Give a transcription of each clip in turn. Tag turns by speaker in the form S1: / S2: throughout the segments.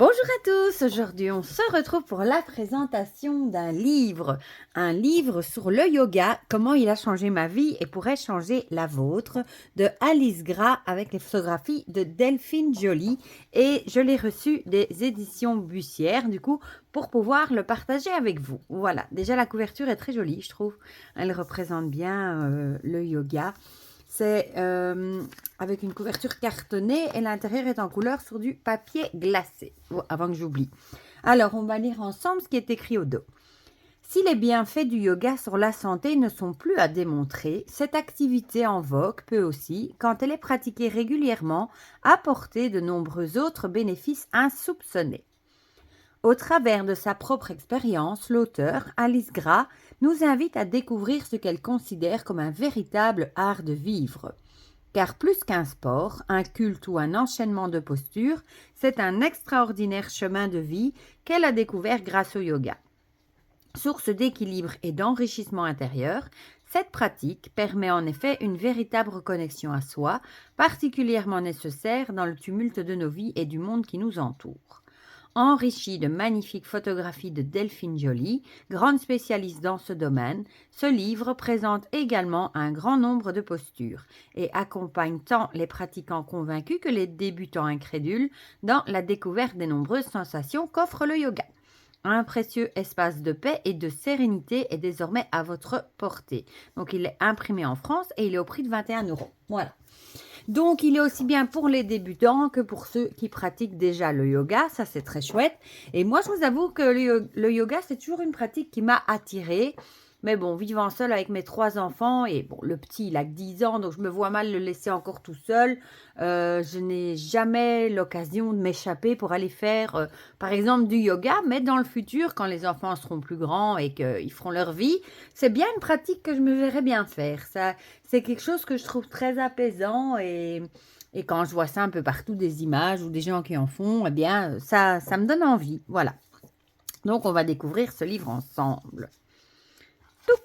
S1: Bonjour à tous, aujourd'hui on se retrouve pour la présentation d'un livre, un livre sur le yoga, comment il a changé ma vie et pourrait changer la vôtre, de Alice Gras avec les photographies de Delphine Joly, et je l'ai reçu des éditions Bussière du coup pour pouvoir le partager avec vous. Voilà, déjà la couverture est très jolie je trouve, elle représente bien le yoga. C'est avec une couverture cartonnée et l'intérieur est en couleur sur du papier glacé. Oh, avant que j'oublie. Alors, on va lire ensemble ce qui est écrit au dos. Si les bienfaits du yoga sur la santé ne sont plus à démontrer, cette activité en vogue peut aussi, quand elle est pratiquée régulièrement, apporter de nombreux autres bénéfices insoupçonnés. Au travers de sa propre expérience, l'auteur, Alice Gras, nous invite à découvrir ce qu'elle considère comme un véritable art de vivre. Car plus qu'un sport, un culte ou un enchaînement de postures, c'est un extraordinaire chemin de vie qu'elle a découvert grâce au yoga. Source d'équilibre et d'enrichissement intérieur, cette pratique permet en effet une véritable reconnexion à soi, particulièrement nécessaire dans le tumulte de nos vies et du monde qui nous entoure. Enrichi de magnifiques photographies de Delphine Joly, grande spécialiste dans ce domaine, ce livre présente également un grand nombre de postures et accompagne tant les pratiquants convaincus que les débutants incrédules dans la découverte des nombreuses sensations qu'offre le yoga. Un précieux espace de paix et de sérénité est désormais à votre portée. Donc il est imprimé en France et il est au prix de 21 €. Voilà. Donc, il est aussi bien pour les débutants que pour ceux qui pratiquent déjà le yoga. Ça, c'est très chouette. Et moi, je vous avoue que le yoga, c'est toujours une pratique qui m'a attirée. Mais bon, vivant seule avec mes 3 enfants, et bon, le petit, il a que 10 ans, donc je me vois mal le laisser encore tout seul. Je n'ai jamais l'occasion de m'échapper pour aller faire, par exemple, du yoga. Mais dans le futur, quand les enfants seront plus grands et qu'ils feront leur vie, c'est bien une pratique que je me verrais bien faire. Ça, c'est quelque chose que je trouve très apaisant et quand je vois ça un peu partout, des images ou des gens qui en font, eh bien, ça me donne envie. Voilà. Donc, on va découvrir ce livre ensemble.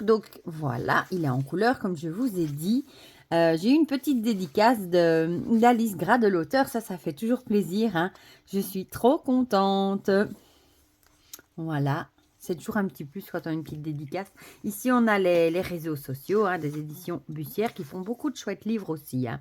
S1: Donc, voilà, il est en couleur, comme je vous ai dit. J'ai eu une petite dédicace d'Alice Gras, de l'auteur. Ça fait toujours plaisir. Hein. Je suis trop contente. Voilà. C'est toujours un petit plus quand on a une petite dédicace. Ici, on a les réseaux sociaux, hein, des éditions Bussière qui font beaucoup de chouettes livres aussi. Hein.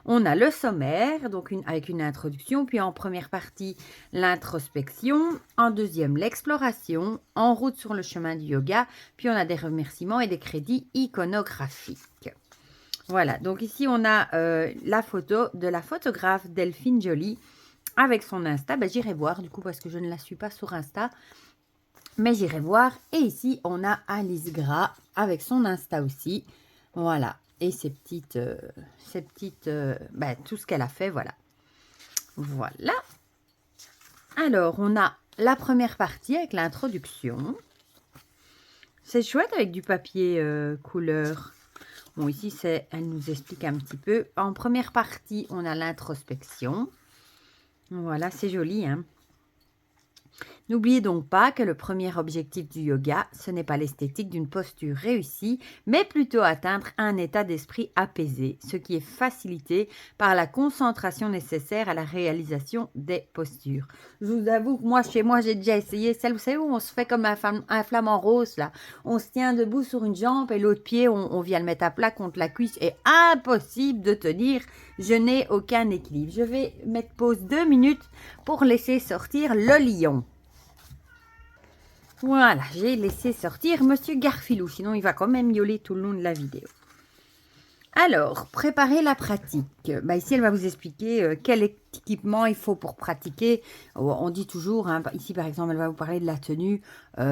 S1: On a le sommaire, donc avec une introduction, puis en première partie, l'introspection, en deuxième, l'exploration, en route sur le chemin du yoga, puis on a des remerciements et des crédits iconographiques. Voilà, donc ici, on a la photo de la photographe Delphine Joly avec son Insta. Ben, j'irai voir, du coup, parce que je ne la suis pas sur Insta, mais j'irai voir. Et ici, on a Alice Gras avec son Insta aussi. Voilà. Et ces petites tout ce qu'elle a fait, voilà. Voilà. Alors, on a la première partie avec l'introduction. C'est chouette avec du papier couleur. Bon, ici, elle nous explique un petit peu. En première partie, on a l'introspection. Voilà, c'est joli, hein. N'oubliez donc pas que le premier objectif du yoga, ce n'est pas l'esthétique d'une posture réussie, mais plutôt atteindre un état d'esprit apaisé, ce qui est facilité par la concentration nécessaire à la réalisation des postures. Je vous avoue que moi, chez moi, j'ai déjà essayé celle, vous savez, où on se fait comme un flamant rose, là. On se tient debout sur une jambe et l'autre pied, on vient le mettre à plat contre la cuisse. Et impossible de tenir, je n'ai aucun équilibre. Je vais mettre pause 2 minutes pour laisser sortir le lion. Voilà, j'ai laissé sortir Monsieur Garfilou, sinon il va quand même miauler tout le long de la vidéo. Alors, préparer la pratique. Ici, elle va vous expliquer quel équipement il faut pour pratiquer. On dit toujours, hein, ici par exemple, elle va vous parler de la tenue.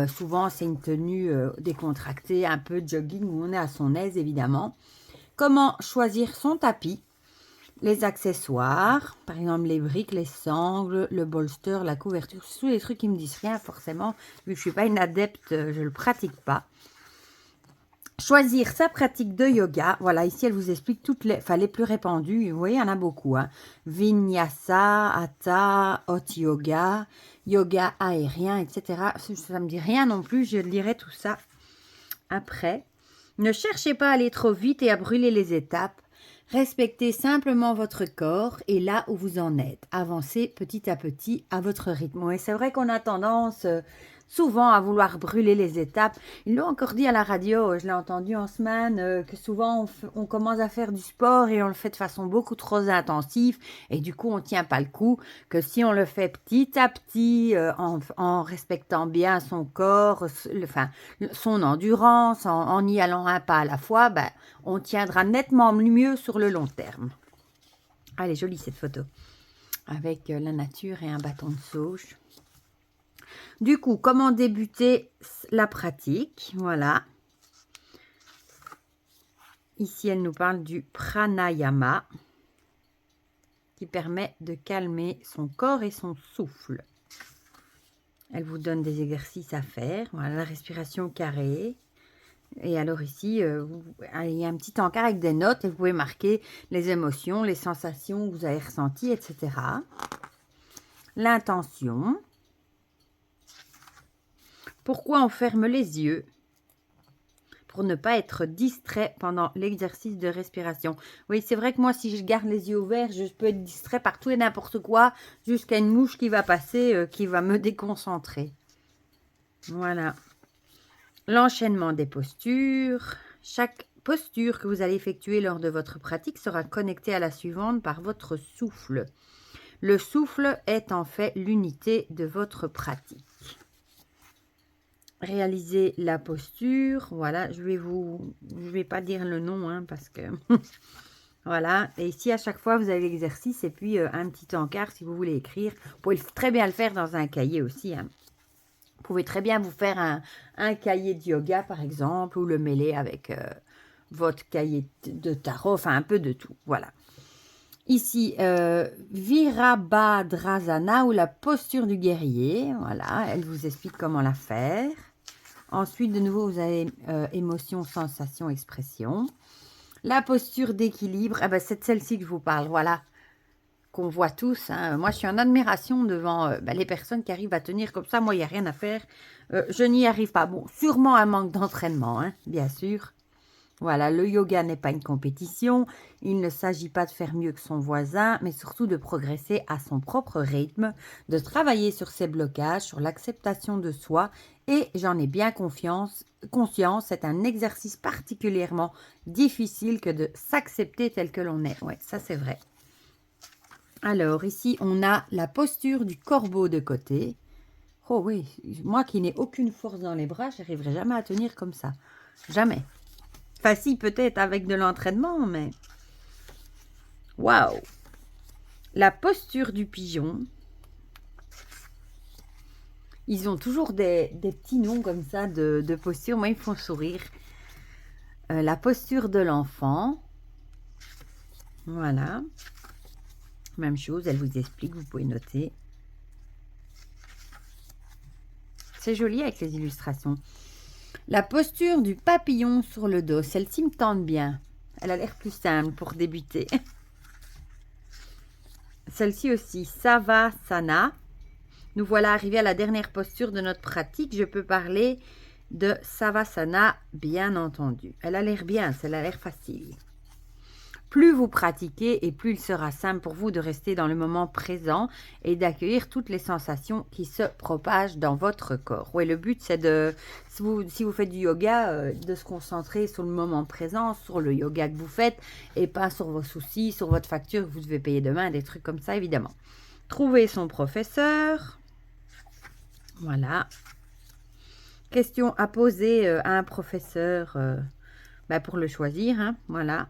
S1: Souvent, c'est une tenue décontractée, un peu jogging, où on est à son aise, évidemment. Comment choisir son tapis? Les accessoires, par exemple les briques, les sangles, le bolster, la couverture, c'est tous les trucs qui me disent rien forcément, vu que je ne suis pas une adepte, je ne le pratique pas. Choisir sa pratique de yoga, voilà, ici elle vous explique toutes les plus répandues, vous voyez, il y en a beaucoup. Hein. Vinyasa, Hatha, Hot Yoga, yoga aérien, etc. Ça ne me dit rien non plus, je lirai tout ça après. Ne cherchez pas à aller trop vite et à brûler les étapes. Respectez simplement votre corps et là où vous en êtes. Avancez petit à petit à votre rythme. Et c'est vrai qu'on a tendance souvent à vouloir brûler les étapes. Ils l'ont encore dit à la radio, je l'ai entendu en semaine, que souvent on commence à faire du sport et on le fait de façon beaucoup trop intensive et du coup on ne tient pas le coup, que si on le fait petit à petit en respectant bien son corps, son endurance, en y allant un pas à la fois, ben, on tiendra nettement mieux sur le long terme. Elle est jolie cette photo, avec la nature et un bâton de sauge. Du coup, comment débuter la pratique? Voilà. Ici, elle nous parle du pranayama, qui permet de calmer son corps et son souffle. Elle vous donne des exercices à faire. Voilà, la respiration carrée. Et alors ici, il y a un petit encart avec des notes et vous pouvez marquer les émotions, les sensations que vous avez ressenties, etc. L'intention. Pourquoi on ferme les yeux? Pour ne pas être distrait pendant l'exercice de respiration. Oui, c'est vrai que moi, si je garde les yeux ouverts, je peux être distrait par tout et n'importe quoi, jusqu'à une mouche qui va passer, qui va me déconcentrer. Voilà. L'enchaînement des postures. Chaque posture que vous allez effectuer lors de votre pratique sera connectée à la suivante par votre souffle. Le souffle est en fait l'unité de votre pratique. Réalisez la posture. Voilà, je vais pas dire le nom hein, parce que voilà. Et ici à chaque fois vous avez l'exercice et puis un petit encart si vous voulez écrire. Vous pouvez très bien le faire dans un cahier aussi. Hein. Vous pouvez très bien vous faire un cahier de yoga par exemple ou le mêler avec votre cahier de tarot, enfin un peu de tout. Voilà. Ici, Virabhadrasana ou la posture du guerrier. Voilà, elle vous explique comment la faire. Ensuite, de nouveau, vous avez émotion, sensation, expression. La posture d'équilibre, eh ben, c'est celle-ci que je vous parle, voilà, qu'on voit tous. Hein. Moi, je suis en admiration devant les personnes qui arrivent à tenir comme ça. Moi, il n'y a rien à faire. Je n'y arrive pas. Bon, sûrement un manque d'entraînement, hein, bien sûr. Voilà, le yoga n'est pas une compétition. Il ne s'agit pas de faire mieux que son voisin, mais surtout de progresser à son propre rythme, de travailler sur ses blocages, sur l'acceptation de soi. Et j'en ai bien conscience, c'est un exercice particulièrement difficile que de s'accepter tel que l'on est. Oui, ça c'est vrai. Alors, ici, on a la posture du corbeau de côté. Oh oui, moi qui n'ai aucune force dans les bras, je n'arriverai jamais à tenir comme ça. Jamais. Enfin, si, peut-être avec de l'entraînement, mais... Waouh! La posture du pigeon. Ils ont toujours des petits noms comme ça de posture. Moi, ils me font sourire. La posture de l'enfant. Voilà. Même chose, elle vous explique, vous pouvez noter. C'est joli avec les illustrations. La posture du papillon sur le dos. Celle-ci me tente bien. Elle a l'air plus simple pour débuter. Celle-ci aussi, Savasana. Nous voilà arrivés à la dernière posture de notre pratique. Je peux parler de Savasana, bien entendu. Elle a l'air bien, elle a l'air facile. Plus vous pratiquez et plus il sera simple pour vous de rester dans le moment présent et d'accueillir toutes les sensations qui se propagent dans votre corps. Oui, le but c'est de, si vous faites du yoga, de se concentrer sur le moment présent, sur le yoga que vous faites et pas sur vos soucis, sur votre facture que vous devez payer demain, des trucs comme ça évidemment. Trouver son professeur. Voilà. Question à poser à un professeur pour le choisir. Hein, voilà.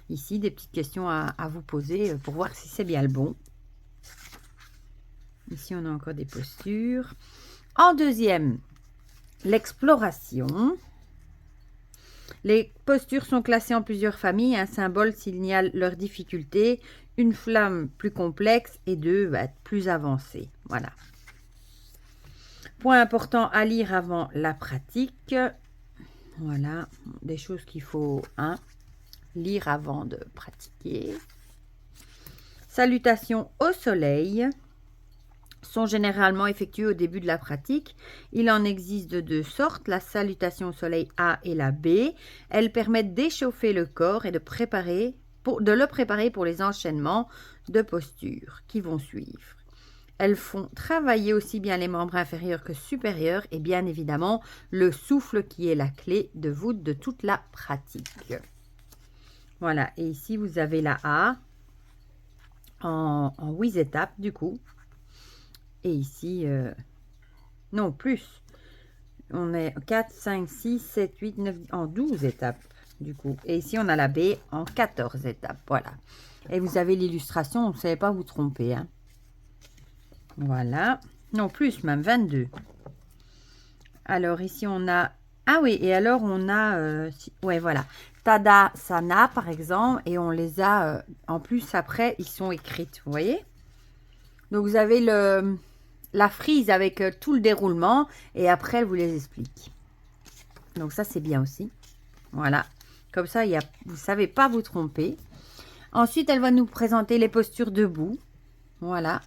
S1: Ici, des petites questions à vous poser pour voir si c'est bien le bon. Ici, on a encore des postures. En deuxième, l'exploration. Les postures sont classées en plusieurs familles. Un symbole signale leur difficulté. Une flamme plus complexe et deux plus avancées. Voilà. Point important à lire avant la pratique. Voilà, des choses qu'il faut lire avant de pratiquer. Salutations au soleil. sont généralement effectuées au début de la pratique. Il en existe de deux sortes, la salutation au soleil A et la B. Elles permettent d'échauffer le corps et de le préparer pour les enchaînements de postures qui vont suivre. Elles font travailler aussi bien les membres inférieurs que supérieurs et bien évidemment le souffle qui est la clé de voûte de toute la pratique. Voilà, et ici vous avez la A en 8 étapes du coup. Et ici, non plus, on est 4, 5, 6, 7, 8, 9, en 12 étapes du coup. Et ici, on a la B en 14 étapes, voilà. Et vous avez l'illustration, vous ne savez pas vous tromper. Hein. Voilà, non plus, même 22. Alors ici, on a... Ah oui, et alors on a... ouais, voilà. Tadasana, par exemple, et on les a... en plus, après, ils sont écrites, vous voyez. Donc, vous avez la frise avec tout le déroulement et après elle vous les explique. Donc ça c'est bien aussi. Voilà. Comme ça, vous ne savez pas vous tromper. Ensuite, elle va nous présenter les postures debout. Voilà.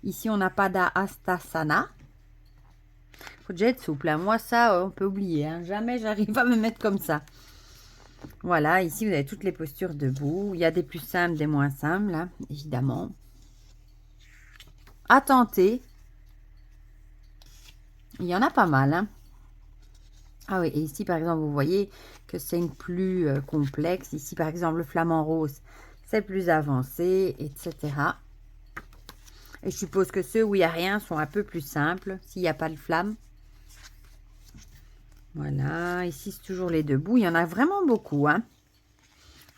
S1: Ici, on n'a pas d'Astasana. Il faut déjà être souple. Hein. Moi, ça, on peut oublier. Hein. Jamais j'arrive à me mettre comme ça. Voilà. Ici, vous avez toutes les postures debout. Il y a des plus simples, des moins simples, là, évidemment. À tenter. Il y en a pas mal. Hein. Ah oui, et ici, par exemple, vous voyez que c'est une plus complexe. Ici, par exemple, le flamant rose, c'est plus avancé, etc. Et je suppose que ceux où il n'y a rien sont un peu plus simples, s'il n'y a pas de flamme. Voilà, ici, c'est toujours les debout. Il y en a vraiment beaucoup, hein.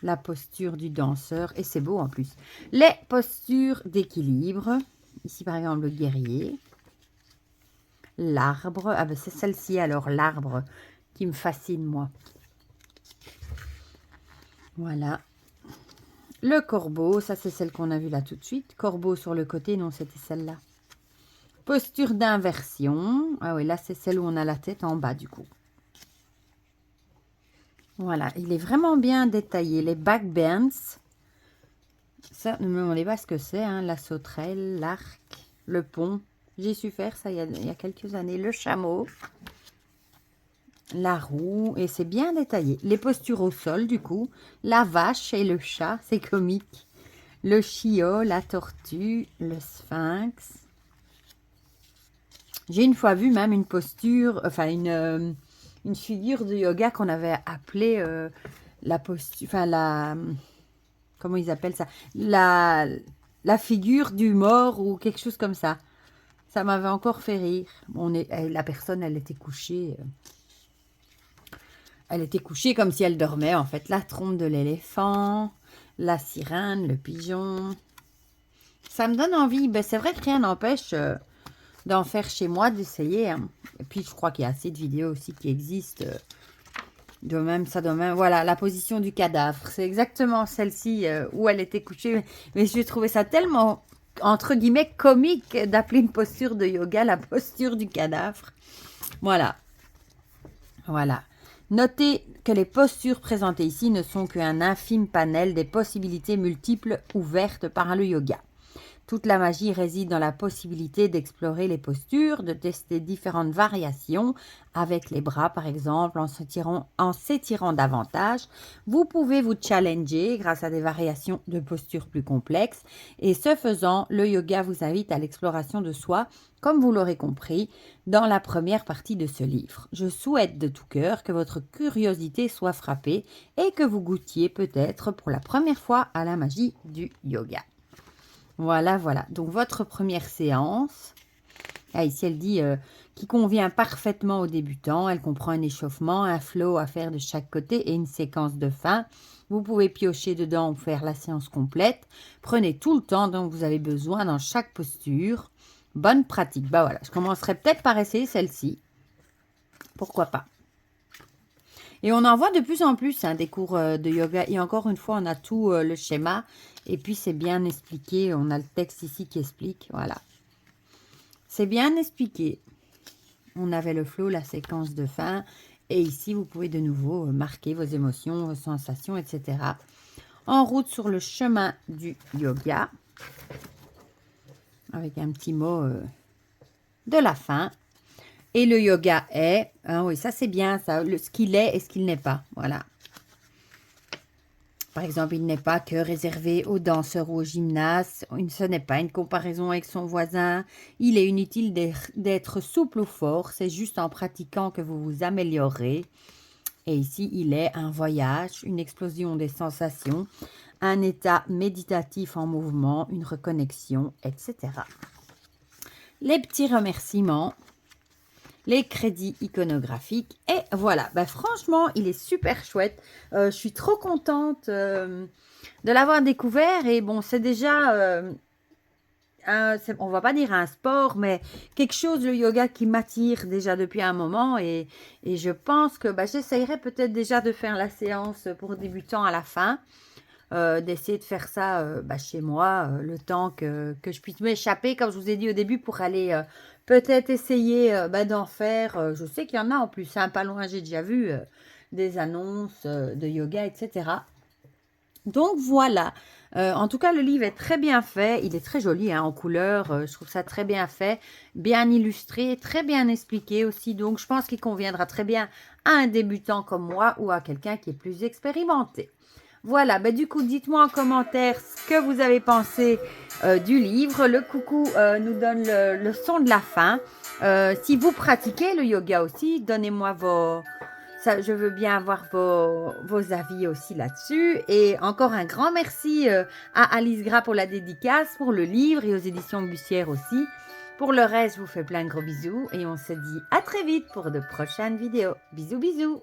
S1: La posture du danseur, et c'est beau en plus. Les postures d'équilibre. Ici, par exemple, le guerrier. L'arbre. Ah ben, c'est celle-ci, alors, l'arbre, qui me fascine, moi. Voilà. Le corbeau, ça c'est celle qu'on a vue là tout de suite. Corbeau sur le côté, non, c'était celle-là. Posture d'inversion. Ah oui, là c'est celle où on a la tête en bas du coup. Voilà, il est vraiment bien détaillé. Les backbends. Ça, ne me demandez pas ce que c'est. Hein. La sauterelle, l'arc, le pont. J'ai su faire ça il y a quelques années. Le chameau. La roue. Et c'est bien détaillé. Les postures au sol du coup. La vache et le chat. C'est comique. Le chiot, la tortue, le sphinx. J'ai une fois vu même une posture, enfin une figure de yoga qu'on avait appelée la posture, enfin la, comment ils appellent ça, la figure du mort ou quelque chose comme ça. Ça m'avait encore fait rire. La personne, elle était couchée. Elle était couchée comme si elle dormait en fait. La trompe de l'éléphant, la sirène, le pigeon. Ça me donne envie. Ben, c'est vrai que rien n'empêche d'en faire chez moi, d'essayer. Hein. Et puis, je crois qu'il y a assez de vidéos aussi qui existent. De même, ça de même. Voilà, la position du cadavre. C'est exactement celle-ci où elle était couchée. Mais j'ai trouvé ça tellement, entre guillemets, comique d'appeler une posture de yoga la posture du cadavre. Voilà. Voilà. Notez que les postures présentées ici ne sont qu'un infime panel des possibilités multiples ouvertes par le yoga. Toute la magie réside dans la possibilité d'explorer les postures, de tester différentes variations avec les bras par exemple, en s'étirant davantage. Vous pouvez vous challenger grâce à des variations de postures plus complexes et ce faisant, le yoga vous invite à l'exploration de soi, comme vous l'aurez compris, dans la première partie de ce livre. Je souhaite de tout cœur que votre curiosité soit frappée et que vous goûtiez peut-être pour la première fois à la magie du yoga. Voilà, voilà. Donc, votre première séance. Ah, ici, elle dit qui convient parfaitement aux débutants. Elle comprend un échauffement, un flow à faire de chaque côté et une séquence de fin. Vous pouvez piocher dedans ou faire la séance complète. Prenez tout le temps dont vous avez besoin dans chaque posture. Bonne pratique. Bah voilà, je commencerai peut-être par essayer celle-ci. Pourquoi pas. Et on en voit de plus en plus hein, des cours de yoga. Et encore une fois, on a tout le schéma. Et puis, c'est bien expliqué. On a le texte ici qui explique. Voilà. C'est bien expliqué. On avait le flow, la séquence de fin. Et ici, vous pouvez de nouveau marquer vos émotions, vos sensations, etc. En route sur le chemin du yoga. avec un petit mot de la fin. Et le yoga est, hein, oui, ça c'est bien, ça, ce qu'il est et ce qu'il n'est pas, voilà. Par exemple, il n'est pas que réservé aux danseurs ou aux gymnastes. Ce n'est pas une comparaison avec son voisin. Il est inutile d'être souple ou fort. C'est juste en pratiquant que vous vous améliorez. Et ici, il est un voyage, une explosion des sensations, un état méditatif en mouvement, une reconnexion, etc. Les petits remerciements. Les crédits iconographiques. Et voilà, ben franchement, il est super chouette. Je suis trop contente de l'avoir découvert. Et bon, c'est déjà, on va pas dire un sport, mais quelque chose, le yoga, qui m'attire déjà depuis un moment. Et je pense que j'essayerai peut-être déjà de faire la séance pour débutants à la fin. D'essayer de faire ça chez moi, le temps que je puisse m'échapper, comme je vous ai dit au début, pour aller peut-être essayer d'en faire. Je sais qu'il y en a en plus, hein, pas loin, j'ai déjà vu des annonces de yoga, etc. Donc voilà, en tout cas le livre est très bien fait, il est très joli hein, en couleur, je trouve ça très bien fait, bien illustré, très bien expliqué aussi, donc je pense qu'il conviendra très bien à un débutant comme moi ou à quelqu'un qui est plus expérimenté. Voilà, du coup, dites-moi en commentaire ce que vous avez pensé du livre. Le coucou nous donne le son de la fin. Si vous pratiquez le yoga aussi, donnez-moi je veux bien avoir vos avis aussi là-dessus. Et encore un grand merci à Alice Gras pour la dédicace, pour le livre et aux éditions Bussière aussi. Pour le reste, je vous fais plein de gros bisous et on se dit à très vite pour de prochaines vidéos. Bisous, bisous!